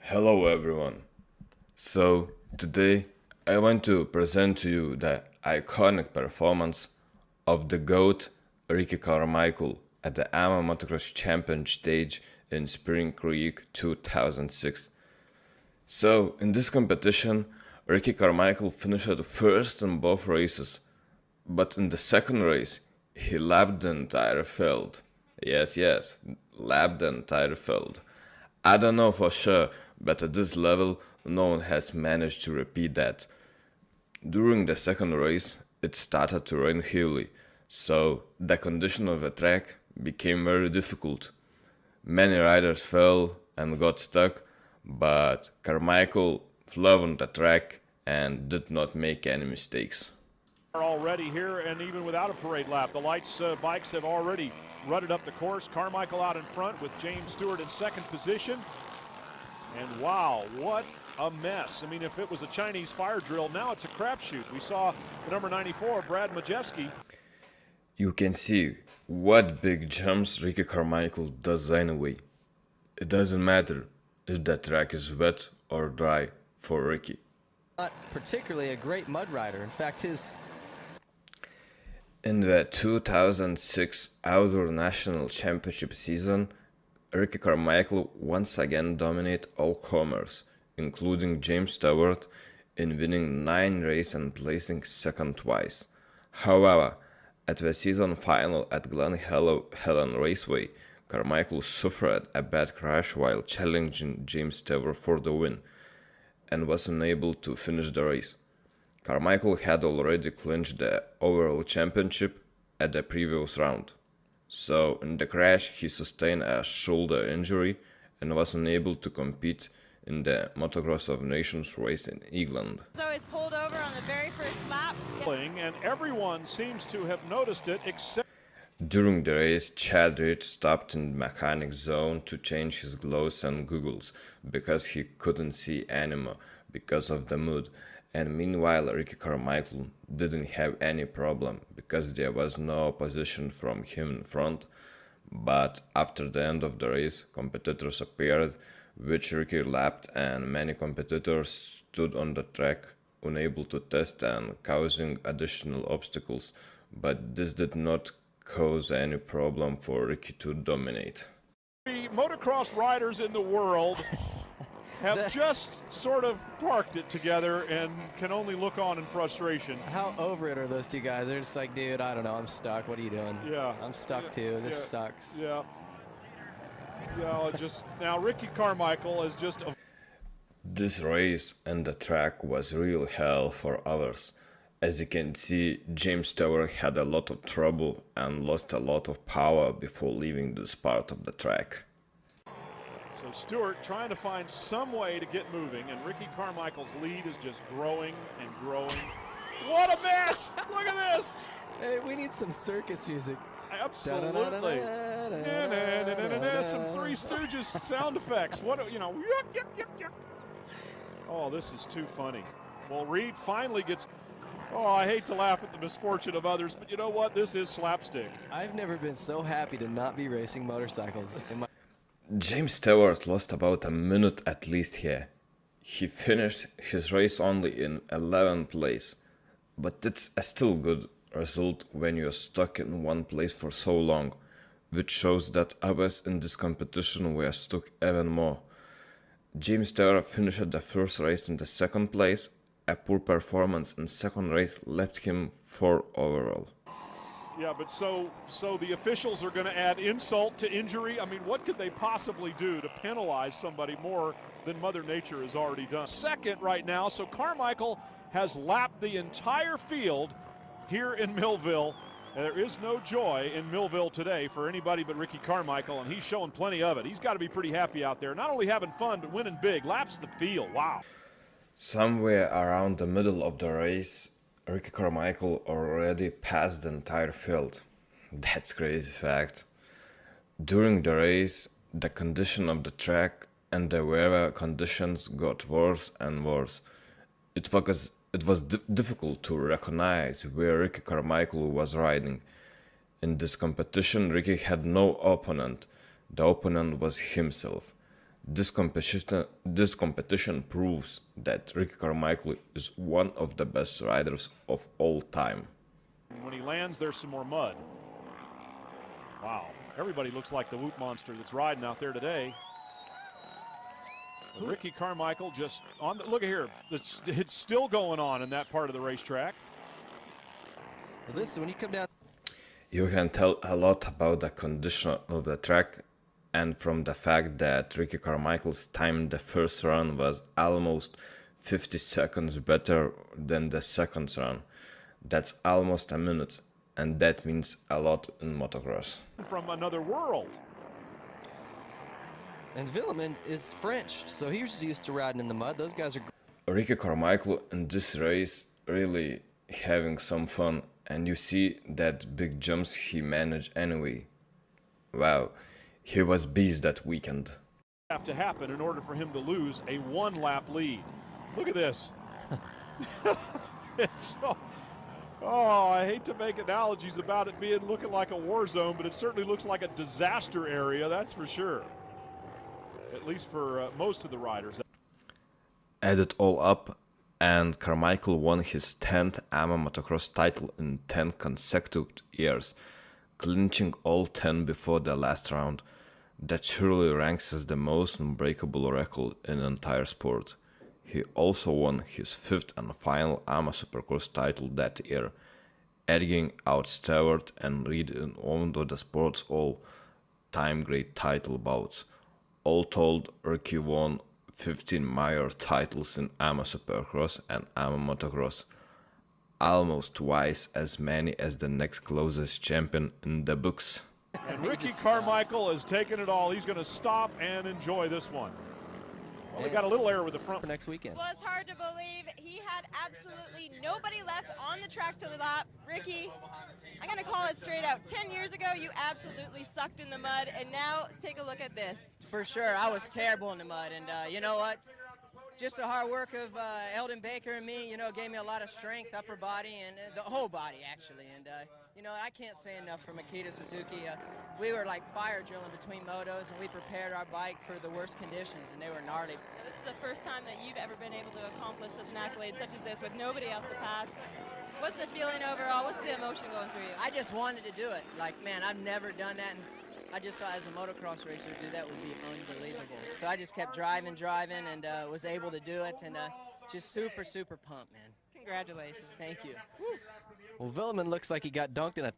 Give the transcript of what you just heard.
Hello everyone. So today I want to present to you the iconic performance of the GOAT Ricky Carmichael at the AMA Motocross Champion stage in Spring Creek 2006. So in this competition, Ricky Carmichael finished first in both races, but in the second race he lapped the entire field. Yes, lapped the entire field. I don't know for sure, but at this level, no one has managed to repeat that. During the second race, it started to rain heavily, so the condition of the track became very difficult. Many riders fell and got stuck, but Carmichael flew on the track and did not make any mistakes. Already here, and even without a parade lap, the lights bikes have already rutted up the course. Carmichael out in front with James Stewart in second position. And wow, what a mess. I mean, if it was a Chinese fire drill, now it's a crapshoot. We saw the number 94, Brad Majewski. You can see what big jumps Ricky Carmichael does anyway. It doesn't matter if the track is wet or dry for Ricky. Not particularly a great mud rider. In fact, In the 2006 Outdoor National Championship season, Ricky Carmichael once again dominated all comers, including James Stewart, in winning 9 races and placing second twice. However, at the season final at Glen Helen Raceway, Carmichael suffered a bad crash while challenging James Stewart for the win, and was unable to finish the race. Carmichael had already clinched the overall championship at the previous round. So in the crash he sustained a shoulder injury and was unable to compete in the Motocross of Nations race in England. So he's pulled over on the very first lap. And everyone seems to have noticed it except... During the race, Chad Rich stopped in the mechanic zone to change his gloves and goggles because he couldn't see anymore because of the mud. And meanwhile, Ricky Carmichael didn't have any problem because there was no opposition from him in front. But after the end of the race, competitors appeared, which Ricky lapped, and many competitors stood on the track, unable to test and causing additional obstacles. But this did not cause any problem for Ricky to dominate. The motocross riders in the world have just sort of parked it together and can only look on in frustration. how over it are those two guys? They're just like, dude, I don't know, I'm stuck. What are you doing? Yeah. I'm stuck too. This sucks. Yeah. Yeah, just now Ricky Carmichael is just a... This race and the track was real hell for others. As you can see, James Stewart had a lot of trouble and lost a lot of power before leaving this part of the track. So Stewart trying to find some way to get moving, and Ricky Carmichael's lead is just growing and growing. What a mess! Look at this! Hey, we need some circus music. Absolutely. Some Three Stooges sound effects. What, you know, oh, this is too funny. Well, Reed finally gets, oh, I hate to laugh at the misfortune of others, but you know what? This is slapstick. I've never been so happy to not be racing motorcycles in my... James Stewart lost about a minute at least here. He finished his race only in 11th place, but it's a still good result when you're stuck in one place for so long, which shows that others in this competition were stuck even more. James Stewart finished the first race in the second place. A poor performance in second race left him 4 overall. Yeah, but so the officials are going to add insult to injury. I mean, what could they possibly do to penalize somebody more than Mother Nature has already done? Second right now, so Carmichael has lapped the entire field here in Millville. And there is no joy in Millville today for anybody but Ricky Carmichael, and he's showing plenty of it. He's got to be pretty happy out there, not only having fun, but winning big. Laps the field, wow. Somewhere around the middle of the race, Ricky Carmichael already passed the entire field. That's crazy fact. During the race, the condition of the track and the weather conditions got worse and worse. It was difficult to recognize where Ricky Carmichael was riding. In this competition, Ricky had no opponent. The opponent was himself. This competition proves that Ricky Carmichael is one of the best riders of all time. When he lands, there's some more mud. Wow. Everybody looks like the Woot monster that's riding out there today. Ricky Carmichael just on the, look at here. It's still going on in that part of the racetrack. Well, this, when you come down. You can tell a lot about the condition of the track, and from the fact that Ricky Carmichael's time in the first run was almost 50 seconds better than the second run. That's almost a minute, and that means a lot in motocross. From another world. And Villemin is French, so he's used to riding in the mud. Those guys are. Ricky Carmichael in this race really having some fun, and you see that big jumps he managed anyway. Wow, he was beast that weekend. Have to happen in order for him to lose a one-lap lead. Look at this. It's so, oh, I hate to make analogies about it being looking like a war zone, but it certainly looks like a disaster area, that's for sure. At least for most of the riders. Add it all up, and Carmichael won his 10th AMA motocross title in 10 consecutive years, clinching all 10 before the last round. That surely ranks as the most unbreakable record in the entire sport. He also won his 5th and final AMA Supercross title that year, edging out Stewart and Reed in one of the sport's all-time great title bouts. All told, Ricky won 15 major titles in AMA Supercross and AMA Motocross, almost twice as many as the next closest champion in the books. And Ricky Carmichael has taken it all. He's going to stop and enjoy this one. Well, we got a little error with the front. For next weekend. Well, it's hard to believe he had absolutely nobody left on the track to the lap. Ricky, I'm going to call it straight out. 10 years ago, you absolutely sucked in the mud, and now take a look at this. For sure, I was terrible in the mud, and you know what? Just the hard work of Eldon Baker and me, you know, gave me a lot of strength, upper body, and the whole body, actually. And, you know, I can't say enough for Makita Suzuki. We were like fire drilling between motos, and we prepared our bike for the worst conditions, and they were gnarly. This is the first time that you've ever been able to accomplish such an accolade such as this with nobody else to pass. What's the feeling overall? What's the emotion going through you? I just wanted to do it. Like, man, I've never done that, and I just saw as a motocross racer to do that would be unbelievable. So I just kept driving, and was able to do it, and just super, super pumped, man. Congratulations. Thank you. Well, Villemin looks like he got dunked in a